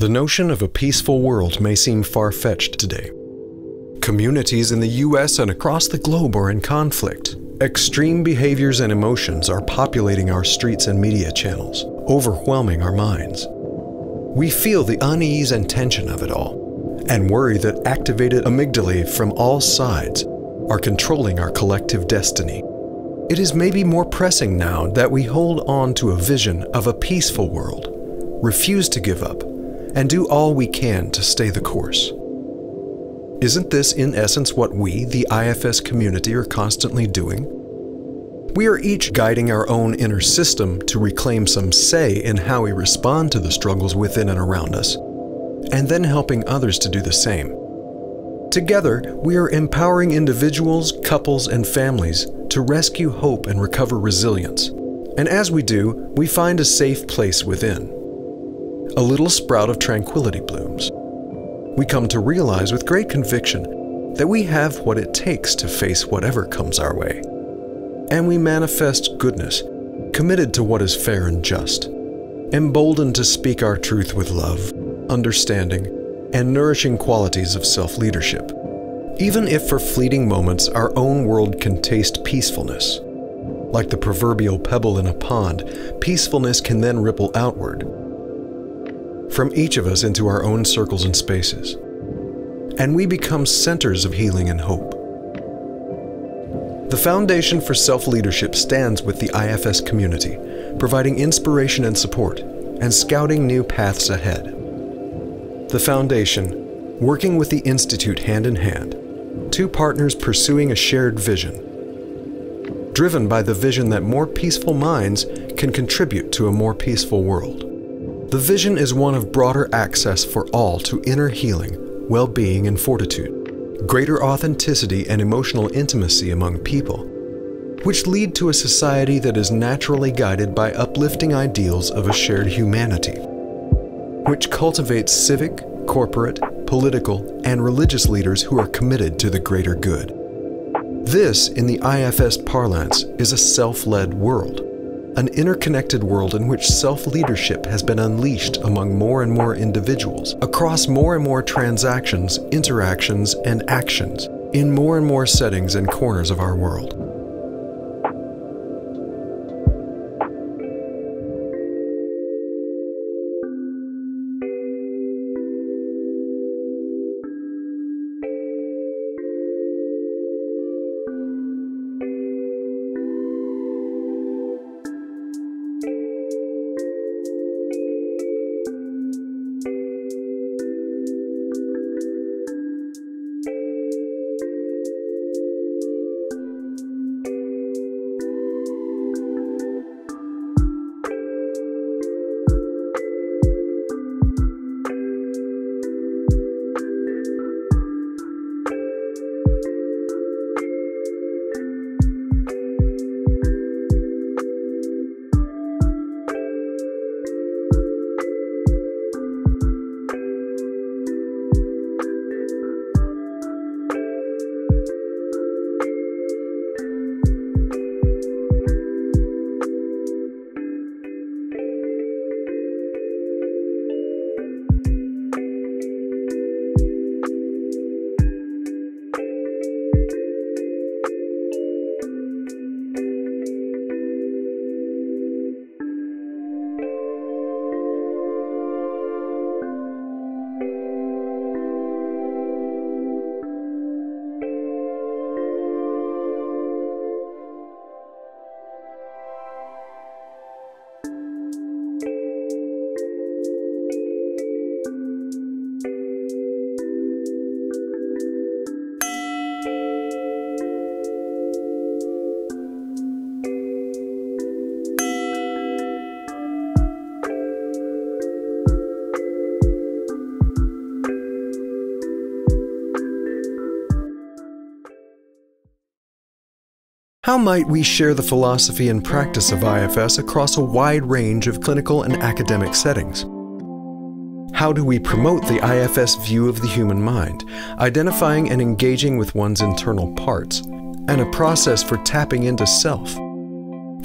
The notion of a peaceful world may seem far-fetched today. Communities in the US and across the globe are in conflict. Extreme behaviors and emotions are populating our streets and media channels, overwhelming our minds. We feel the unease and tension of it all, and worry that activated amygdalae from all sides are controlling our collective destiny. It is maybe more pressing now that we hold on to a vision of a peaceful world, refuse to give up, and do all we can to stay the course. Isn't this in essence what we, the IFS community, are constantly doing? We are each guiding our own inner system to reclaim some say in how we respond to the struggles within and around us, and then helping others to do the same. Together, we are empowering individuals, couples, and families to rescue hope and recover resilience. And as we do, we find a safe place within. A little sprout of tranquility blooms. We come to realize with great conviction that we have what it takes to face whatever comes our way. And we manifest goodness, committed to what is fair and just, emboldened to speak our truth with love, understanding, and nourishing qualities of self-leadership. Even if for fleeting moments our own world can taste peacefulness. Like the proverbial pebble in a pond, peacefulness can then ripple outward from each of us into our own circles and spaces, and we become centers of healing and hope. The Foundation for Self-Leadership stands with the IFS community, providing inspiration and support, and scouting new paths ahead. The Foundation, working with the Institute hand in hand, two partners pursuing a shared vision, driven by the vision that more peaceful minds can contribute to a more peaceful world. The vision is one of broader access for all to inner healing, well-being, and fortitude, greater authenticity and emotional intimacy among people, which lead to a society that is naturally guided by uplifting ideals of a shared humanity, which cultivates civic, corporate, political, and religious leaders who are committed to the greater good. This, in the IFS parlance, is a self-led world. An interconnected world in which self-leadership has been unleashed among more and more individuals, across more and more transactions, interactions, and actions, in more and more settings and corners of our world. How might we share the philosophy and practice of IFS across a wide range of clinical and academic settings? How do we promote the IFS view of the human mind, identifying and engaging with one's internal parts, and a process for tapping into self?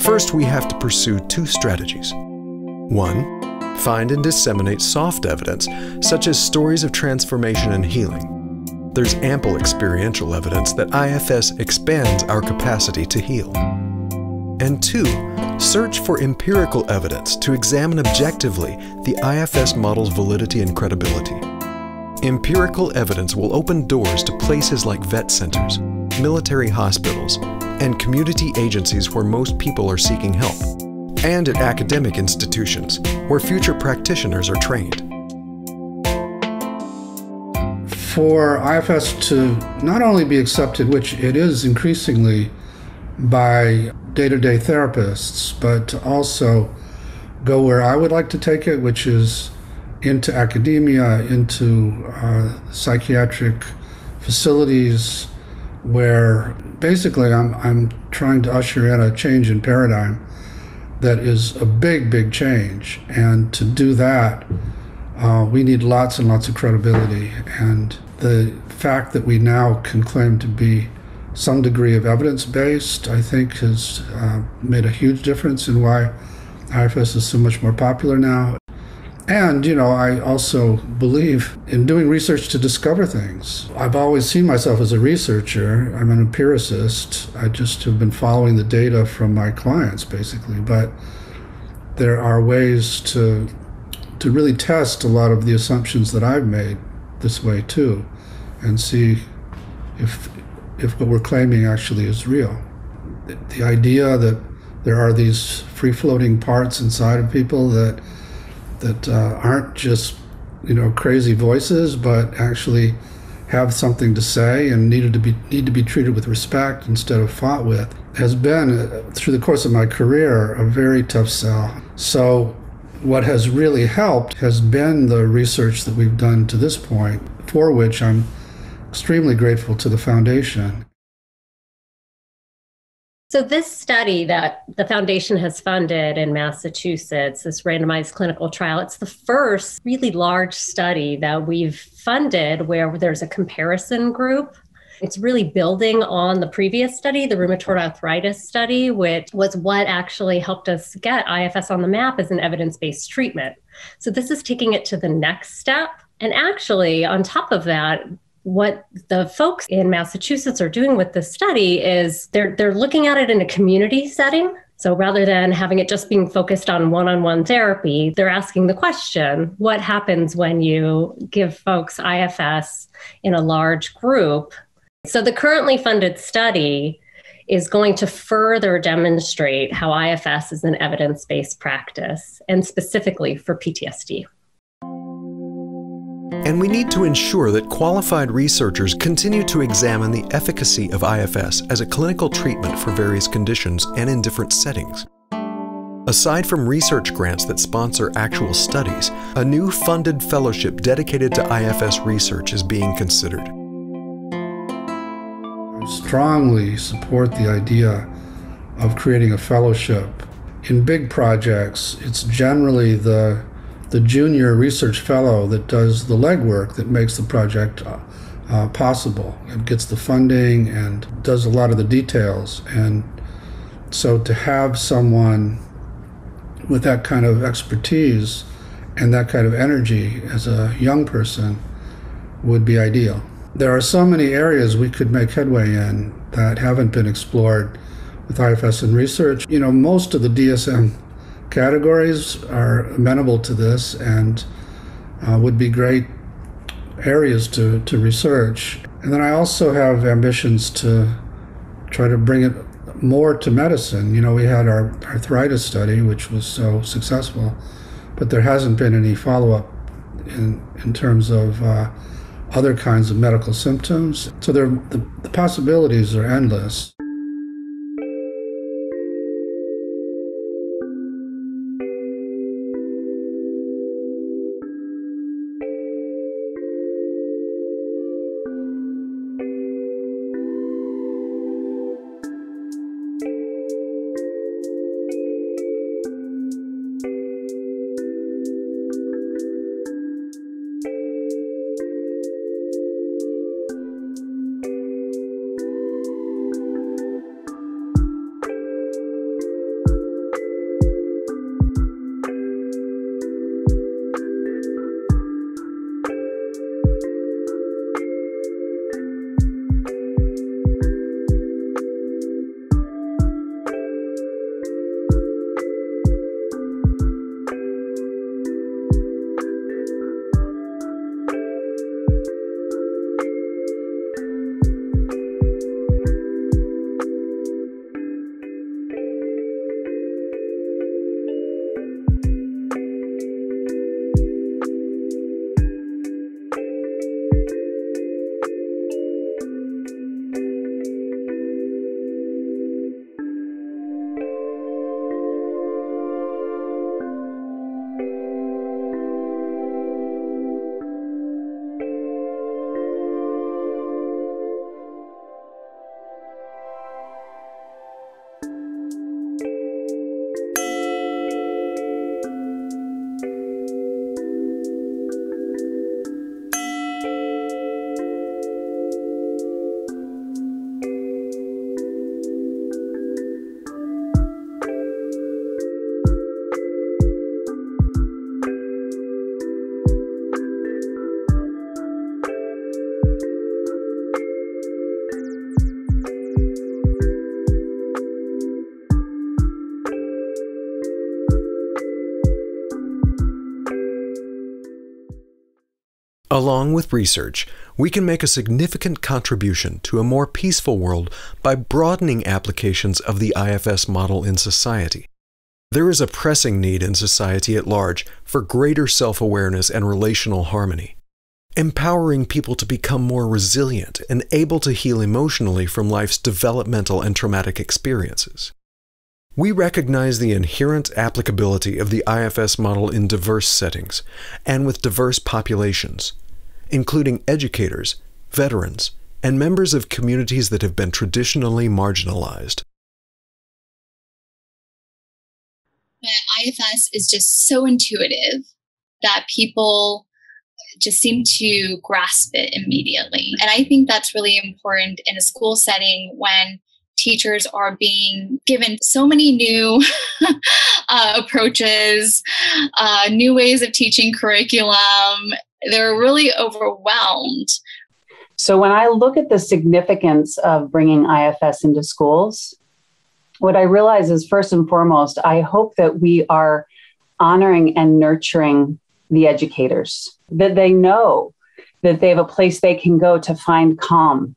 First, we have to pursue two strategies. One, find and disseminate soft evidence, such as stories of transformation and healing. There's ample experiential evidence that IFS expands our capacity to heal. And 2, search for empirical evidence to examine objectively the IFS model's validity and credibility. Empirical evidence will open doors to places like vet centers, military hospitals, and community agencies where most people are seeking help, and at academic institutions where future practitioners are trained. For IFS to not only be accepted, which it is increasingly by day-to-day therapists, but to also go where I would like to take it, which is into academia, into psychiatric facilities, where basically I'm trying to usher in a change in paradigm that is a big, big change. And to do that, we need lots and lots of credibility. And the fact that we now can claim to be some degree of evidence-based, I think, has made a huge difference in why IFS is so much more popular now. And, I also believe in doing research to discover things. I've always seen myself as a researcher. I'm an empiricist. I just have been following the data from my clients, basically. But there are ways to really test a lot of the assumptions that I've made this way, too, and see if what we're claiming actually is real. The idea that there are these free-floating parts inside of people that aren't just crazy voices, but actually have something to say and need to be treated with respect instead of fought with, has been, through the course of my career, a very tough sell. So what has really helped has been the research that we've done to this point, for which I'm extremely grateful to the foundation. So this study that the foundation has funded in Massachusetts, this randomized clinical trial, it's the first really large study that we've funded where there's a comparison group. It's really building on the previous study, the rheumatoid arthritis study, which was what actually helped us get IFS on the map as an evidence-based treatment. So this is taking it to the next step. And actually, on top of that, what the folks in Massachusetts are doing with this study is they're looking at it in a community setting. So rather than having it just being focused on one-on-one therapy, they're asking the question, what happens when you give folks IFS in a large group? So the currently funded study is going to further demonstrate how IFS is an evidence-based practice, and specifically for PTSD. And we need to ensure that qualified researchers continue to examine the efficacy of IFS as a clinical treatment for various conditions and in different settings. Aside from research grants that sponsor actual studies, a new funded fellowship dedicated to IFS research is being considered. I strongly support the idea of creating a fellowship. In big projects, it's generally the junior research fellow that does the legwork that makes the project possible and gets the funding and does a lot of the details. And so to have someone with that kind of expertise and that kind of energy as a young person would be ideal. There are so many areas we could make headway in that haven't been explored with IFS in research. Most of the DSM categories are amenable to this and would be great areas to research. And then I also have ambitions to try to bring it more to medicine. We had our arthritis study, which was so successful, but there hasn't been any follow-up in terms of other kinds of medical symptoms. So the possibilities are endless. Along with research, we can make a significant contribution to a more peaceful world by broadening applications of the IFS model in society. There is a pressing need in society at large for greater self-awareness and relational harmony, empowering people to become more resilient and able to heal emotionally from life's developmental and traumatic experiences. We recognize the inherent applicability of the IFS model in diverse settings and with diverse populations, including educators, veterans, and members of communities that have been traditionally marginalized. But IFS is just so intuitive that people just seem to grasp it immediately. And I think that's really important in a school setting when teachers are being given so many new approaches, new ways of teaching curriculum. They're really overwhelmed. So when I look at the significance of bringing IFS into schools, what I realize is, first and foremost, I hope that we are honoring and nurturing the educators, that they know that they have a place they can go to find calm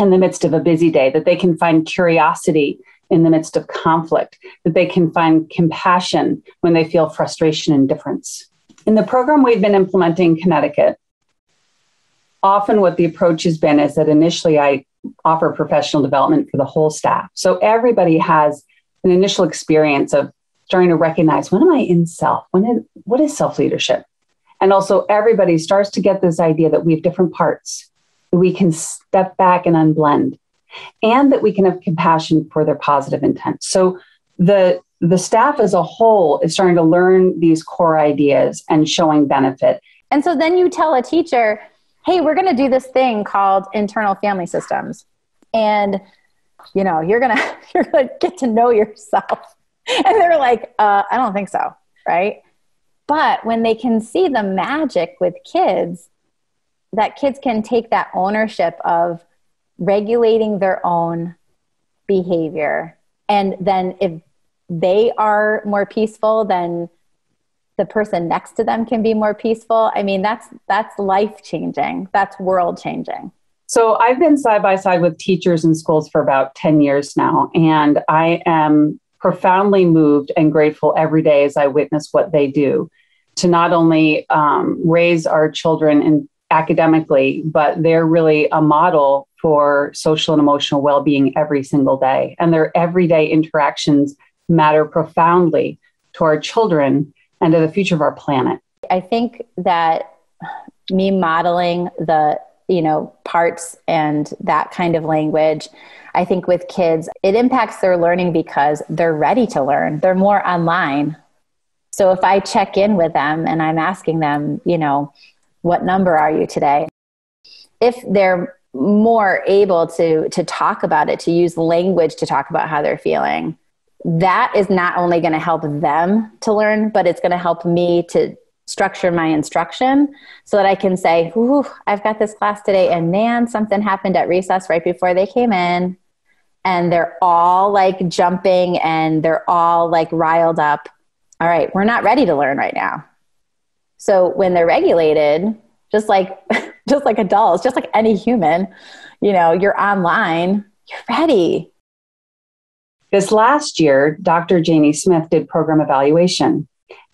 in the midst of a busy day, that they can find curiosity in the midst of conflict, that they can find compassion when they feel frustration and difference. In the program we've been implementing in Connecticut, often what the approach has been is that initially I offer professional development for the whole staff. So everybody has an initial experience of starting to recognize, when am I in self? What is self-leadership? And also everybody starts to get this idea that we have different parts, that we can step back and unblend, and that we can have compassion for their positive intent. So the staff as a whole is starting to learn these core ideas and showing benefit. And so then you tell a teacher, hey, we're going to do this thing called internal family systems. And, you're going to get to know yourself. And they're like, I don't think so. Right. But when they can see the magic with kids, that kids can take that ownership of regulating their own behavior. And then if they are more peaceful, then the person next to them can be more peaceful. I mean, that's life-changing. That's world-changing. So I've been side by side with teachers in schools for about 10 years now, and I am profoundly moved and grateful every day as I witness what they do to not only raise our children academically, but they're really a model for social and emotional well-being every single day. And their everyday interactions matter profoundly to our children and to the future of our planet. I think that me modeling the, parts and that kind of language, I think with kids, it impacts their learning because they're ready to learn. They're more online. So if I check in with them and I'm asking them, what number are you today? If they're more able to talk about it, to use language to talk about how they're feeling, that is not only going to help them to learn, but it's going to help me to structure my instruction so that I can say, ooh, I've got this class today, and man, something happened at recess right before they came in, and they're all like jumping and they're all like riled up. All right, we're not ready to learn right now. So when they're regulated, just like adults, just like any human, you're online, you're ready. This last year, Dr. Janie Smith did program evaluation,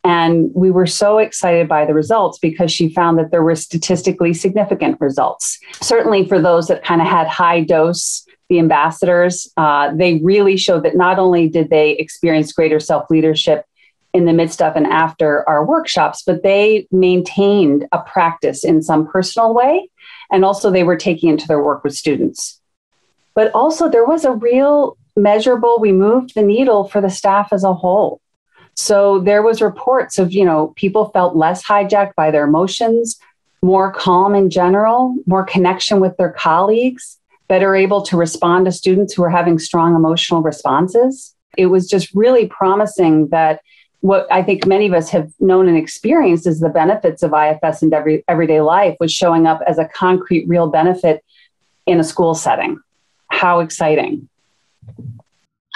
and we were so excited by the results because she found that there were statistically significant results. Certainly for those that kind of had high dose, the ambassadors, they really showed that not only did they experience greater self-leadership in the midst of and after our workshops, but they maintained a practice in some personal way, and also they were taking it to their work with students. But also there was a real measurable, we moved the needle for the staff as a whole. So there was reports of, people felt less hijacked by their emotions, more calm in general, more connection with their colleagues, better able to respond to students who were having strong emotional responses. It was just really promising that what I think many of us have known and experienced is the benefits of IFS in everyday life was showing up as a concrete, real benefit in a school setting. How exciting.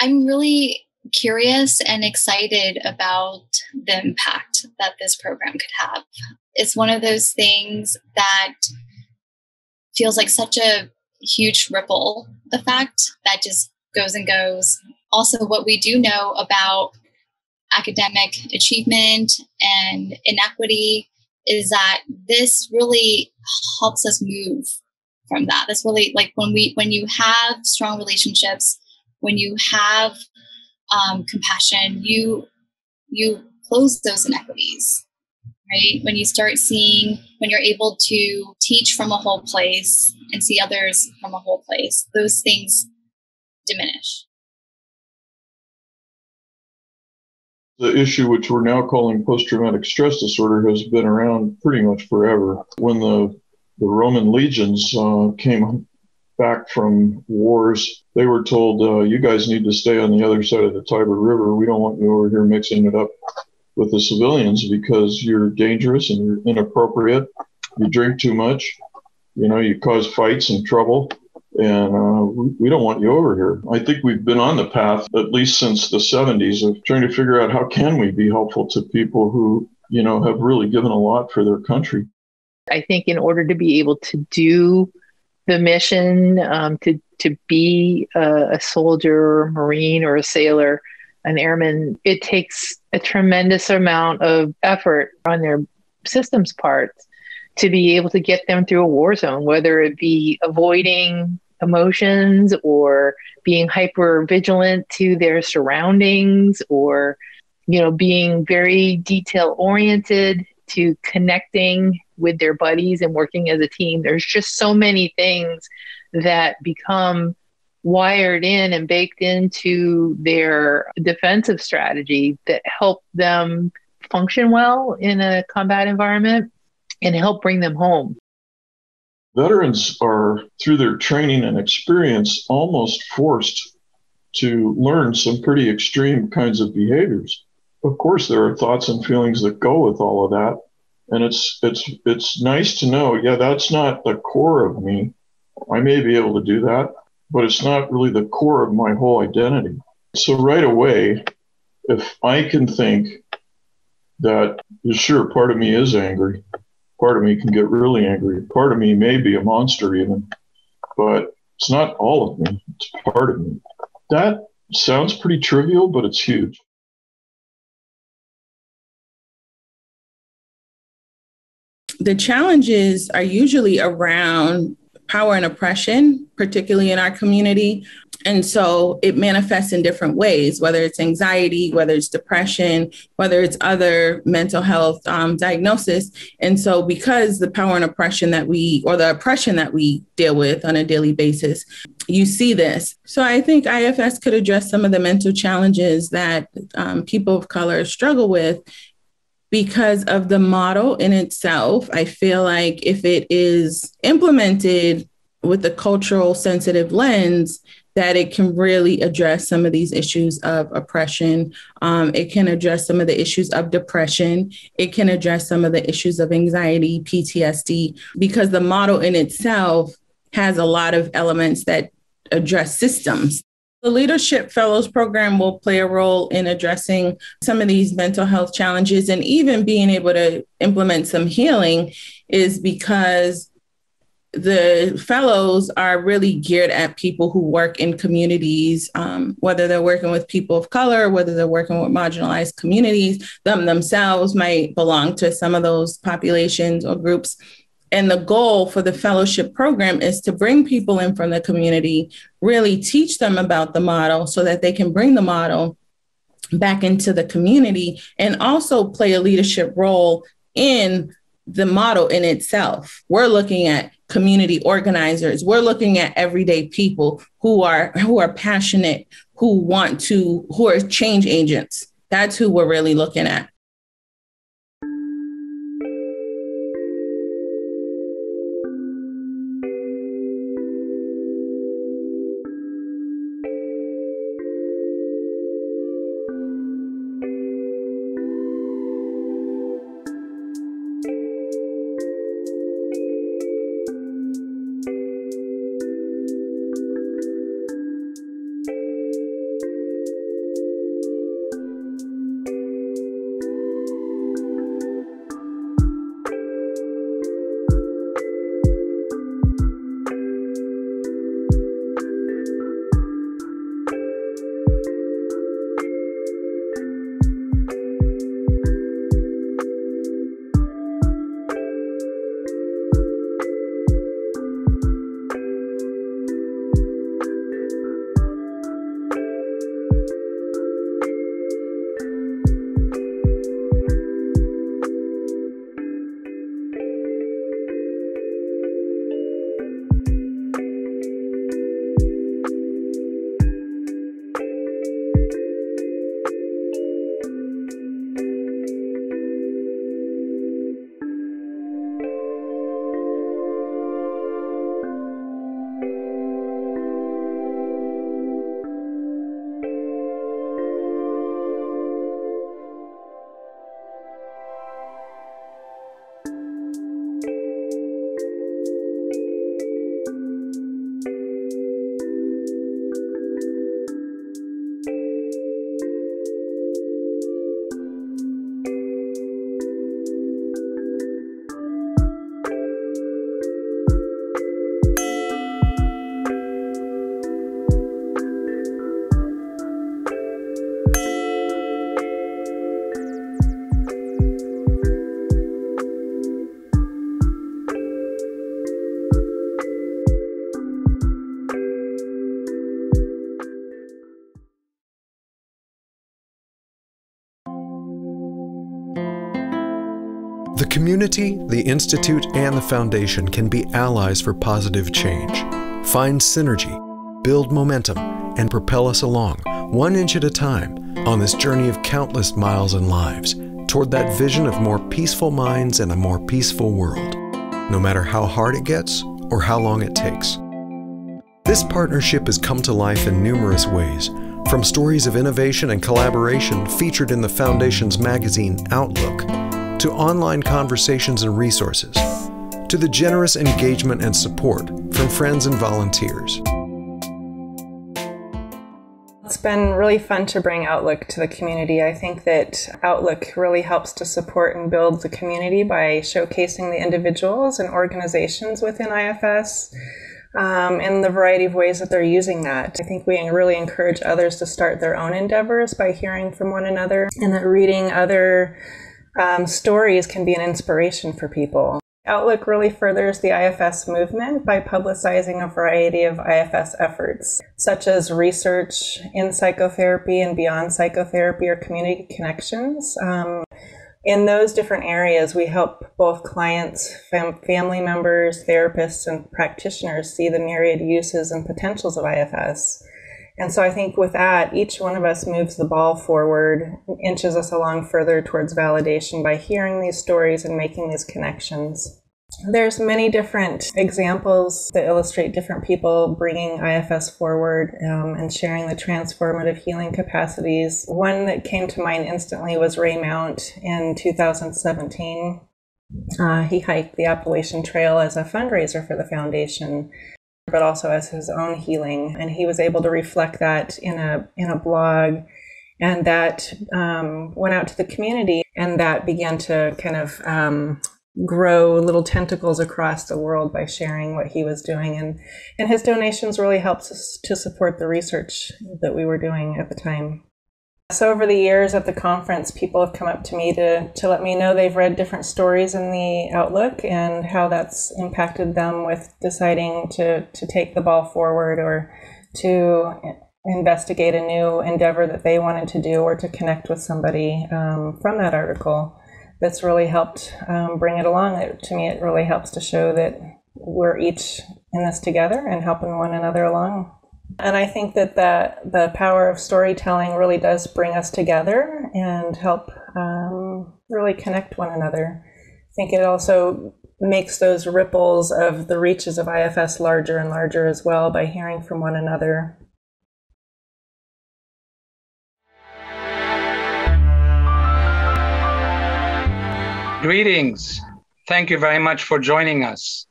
I'm really curious and excited about the impact that this program could have. is one of those things that feels like such a huge ripple effect that just goes and goes. Also, what we do know about academic achievement and inequity is that this really helps us move from that. That's really like when you have strong relationships, when you have compassion, you close those inequities, right? When you start seeing, when you're able to teach from a whole place and see others from a whole place, those things diminish. The issue, which we're now calling post-traumatic stress disorder, has been around pretty much forever. When the Roman legions came back from wars, they were told, you guys need to stay on the other side of the Tiber River. We don't want you over here mixing it up with the civilians because you're dangerous and you're inappropriate. You drink too much. You cause fights and trouble. And we don't want you over here. I think we've been on the path, at least since the 70s, of trying to figure out how can we be helpful to people who, have really given a lot for their country. I think in order to be able to do the mission, to be a soldier, or a Marine, or a sailor, an airman, it takes a tremendous amount of effort on their systems part to be able to get them through a war zone, whether it be avoiding emotions or being hyper vigilant to their surroundings, or, being very detail oriented to connecting with their buddies and working as a team. There's just so many things that become wired in and baked into their defensive strategy that help them function well in a combat environment and help bring them home. Veterans are, through their training and experience, almost forced to learn some pretty extreme kinds of behaviors. Of course, there are thoughts and feelings that go with all of that. And it's nice to know, that's not the core of me. I may be able to do that, but it's not really the core of my whole identity. So right away, if I can think that, sure, part of me is angry, part of me can get really angry, part of me may be a monster even, but it's not all of me, it's part of me. That sounds pretty trivial, but it's huge. The challenges are usually around power and oppression, particularly in our community. And so it manifests in different ways, whether it's anxiety, whether it's depression, whether it's other mental health diagnosis. And so because the power and oppression the oppression that we deal with on a daily basis, you see this. So I think IFS could address some of the mental challenges that people of color struggle with. Because of the model in itself, I feel like if it is implemented with a cultural sensitive lens, that it can really address some of these issues of oppression. It can address some of the issues of depression. It can address some of the issues of anxiety, PTSD, because the model in itself has a lot of elements that address systems. The Leadership Fellows Program will play a role in addressing some of these mental health challenges, and even being able to implement some healing is because the fellows are really geared at people who work in communities, whether they're working with people of color, whether they're working with marginalized communities, themselves might belong to some of those populations or groups. And the goal for the fellowship program is to bring people in from the community, really teach them about the model so that they can bring the model back into the community, and also play a leadership role in the model in itself. We're looking at community organizers. We're looking at everyday people who are passionate, who are change agents. That's who we're really looking at. The community, the Institute, and the Foundation can be allies for positive change. Find synergy, build momentum, and propel us along, 1 inch at a time, on this journey of countless miles and lives toward that vision of more peaceful minds and a more peaceful world, no matter how hard it gets or how long it takes. This partnership has come to life in numerous ways, from stories of innovation and collaboration featured in the Foundation's magazine Outlook, to online conversations and resources, to the generous engagement and support from friends and volunteers. It's been really fun to bring Outlook to the community. I think that Outlook really helps to support and build the community by showcasing the individuals and organizations within IFS and the variety of ways that they're using that. I think we really encourage others to start their own endeavors by hearing from one another, and that reading other stories can be an inspiration for people. Outlook really furthers the IFS movement by publicizing a variety of IFS efforts, such as research in psychotherapy and beyond psychotherapy or community connections. In those different areas, we help both clients, family members, therapists, and practitioners see the myriad uses and potentials of IFS. And so I think with that, each one of us moves the ball forward, inches us along further towards validation by hearing these stories and making these connections. There's many different examples that illustrate different people bringing IFS forward and sharing the transformative healing capacities. One that came to mind instantly was Ray Mount in 2017. He hiked the Appalachian Trail as a fundraiser for the foundation, but also as his own healing. And he was able to reflect that in a blog, and that went out to the community, and that began to kind of grow little tentacles across the world by sharing what he was doing. And his donations really helped us to support the research that we were doing at the time. So over the years at the conference, people have come up to me to let me know they've read different stories in the Outlook and how that's impacted them with deciding to take the ball forward or to investigate a new endeavor that they wanted to do, or to connect with somebody from that article. That's really helped bring it along. To me, it really helps to show that we're each in this together and helping one another along. And I think that the power of storytelling really does bring us together and help really connect one another. I think it also makes those ripples of the reaches of IFS larger and larger as well by hearing from one another. Greetings. Thank you very much for joining us.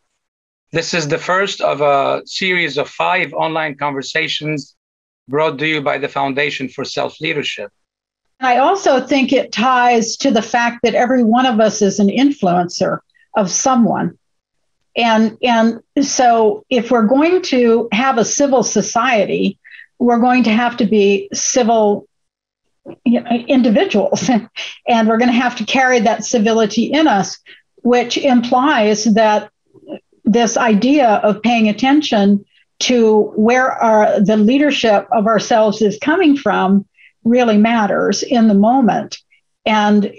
This is the first of a series of 5 online conversations brought to you by the Foundation for Self-Leadership. I also think it ties to the fact that every one of us is an influencer of someone. And so if we're going to have a civil society, we're going to have to be civil individuals, and we're going to have to carry that civility in us, which implies that this idea of paying attention to where the leadership of ourselves is coming from really matters in the moment. And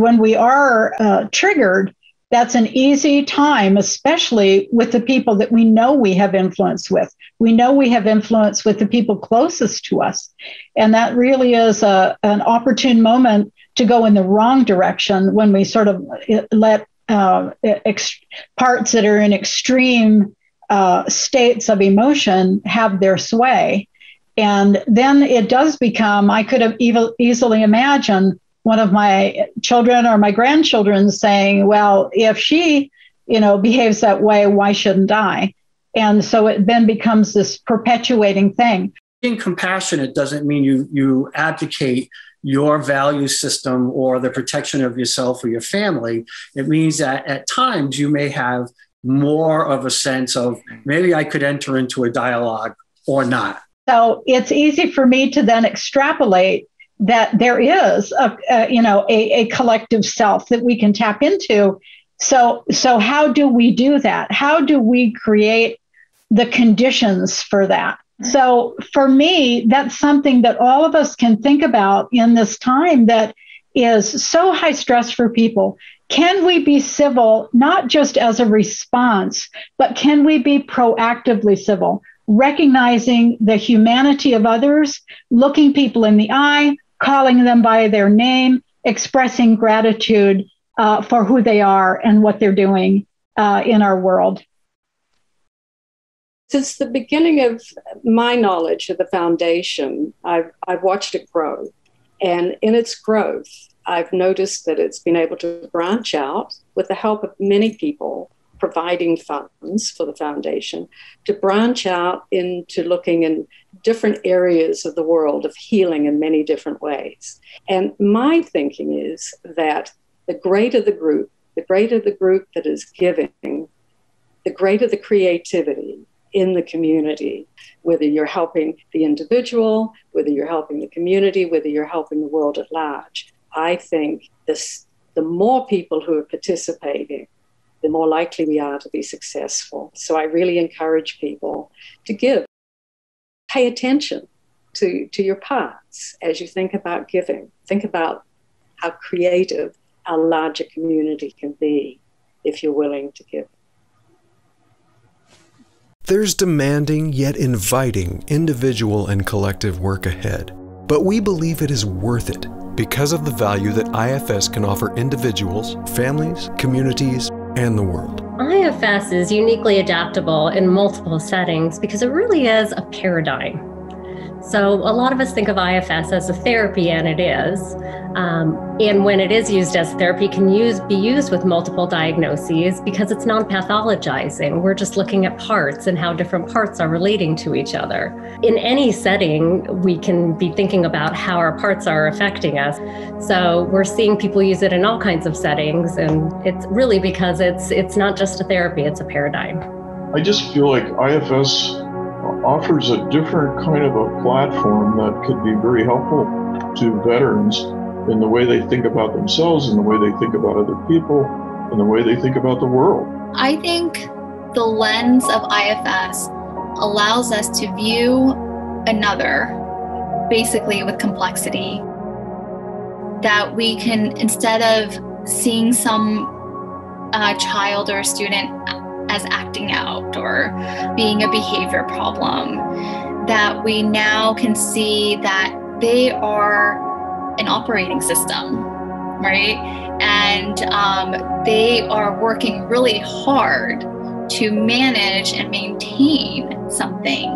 when we are triggered, that's an easy time, especially with the people that we know we have influence with. We know we have influence with the people closest to us. And that really is an opportune moment to go in the wrong direction when we sort of let parts that are in extreme states of emotion have their sway. And then it does become, I could have easily imagined one of my children or my grandchildren saying, well, if she, behaves that way, why shouldn't I? And so it then becomes this perpetuating thing. Being compassionate doesn't mean you abdicate your value system or the protection of yourself or your family. It means that at times you may have more of a sense of maybe I could enter into a dialogue or not. So it's easy for me to then extrapolate that there is a collective self that we can tap into. So how do we do that? How do we create the conditions for that? So for me, that's something that all of us can think about in this time, that is so high stress for people. Can we be civil, not just as a response, but can we be proactively civil, recognizing the humanity of others, looking people in the eye, calling them by their name, expressing gratitude for who they are and what they're doing in our world? Since the beginning of my knowledge of the foundation, I've watched it grow. And in its growth, I've noticed that it's been able to branch out with the help of many people providing funds for the foundation, to branch out into looking in different areas of the world of healing in many different ways. And my thinking is that the greater the group that is giving, the greater the creativity in the community, whether you're helping the individual, whether you're helping the community, whether you're helping the world at large. I think the more people who are participating, the more likely we are to be successful. So I really encourage people to give. Pay attention to your parts as you think about giving. Think about how creative our larger community can be if you're willing to give. There's demanding yet inviting individual and collective work ahead, but we believe it is worth it because of the value that IFS can offer individuals, families, communities, and the world. IFS is uniquely adaptable in multiple settings because it really is a paradigm. So a lot of us think of IFS as a therapy, and it is. And when it is used as therapy, it can be used with multiple diagnoses because it's non-pathologizing. We're just looking at parts and how different parts are relating to each other. In any setting, we can be thinking about how our parts are affecting us. So we're seeing people use it in all kinds of settings, and it's really because it's not just a therapy, it's a paradigm. I just feel like IFS offers a different kind of a platform that could be very helpful to veterans in the way they think about themselves, in the way they think about other people, in the way they think about the world. I think the lens of IFS allows us to view another basically with complexity, that we can, instead of seeing some child or student as acting out or being a behavior problem, that we now can see that they are an operating system, right? And they are working really hard to manage and maintain something.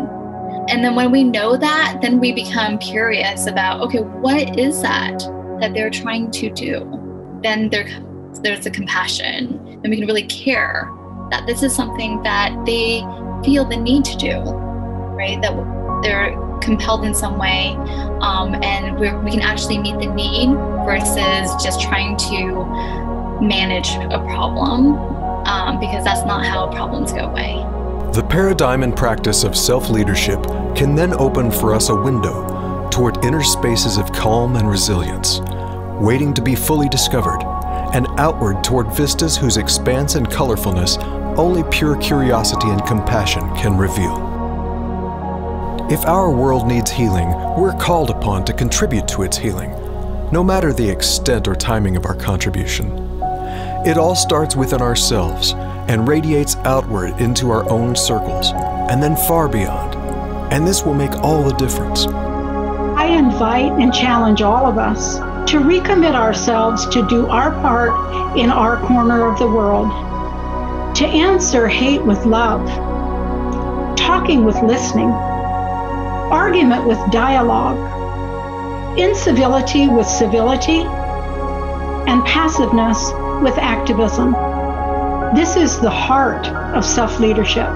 And then when we know that, then we become curious about, okay, what is that they're trying to do? Then there's the compassion, and we can really care that this is something that they feel the need to do, right? That they're compelled in some way, and we can actually meet the need versus just trying to manage a problem, because that's not how problems go away. The paradigm and practice of self-leadership can then open for us a window toward inner spaces of calm and resilience, waiting to be fully discovered, and outward toward vistas whose expanse and colorfulness only pure curiosity and compassion can reveal. If our world needs healing, we're called upon to contribute to its healing, no matter the extent or timing of our contribution. It all starts within ourselves and radiates outward into our own circles, and then far beyond. And this will make all the difference. I invite and challenge all of us to recommit ourselves to do our part in our corner of the world, to answer hate with love, talking with listening, argument with dialogue, incivility with civility, and passiveness with activism. This is the heart of self-leadership.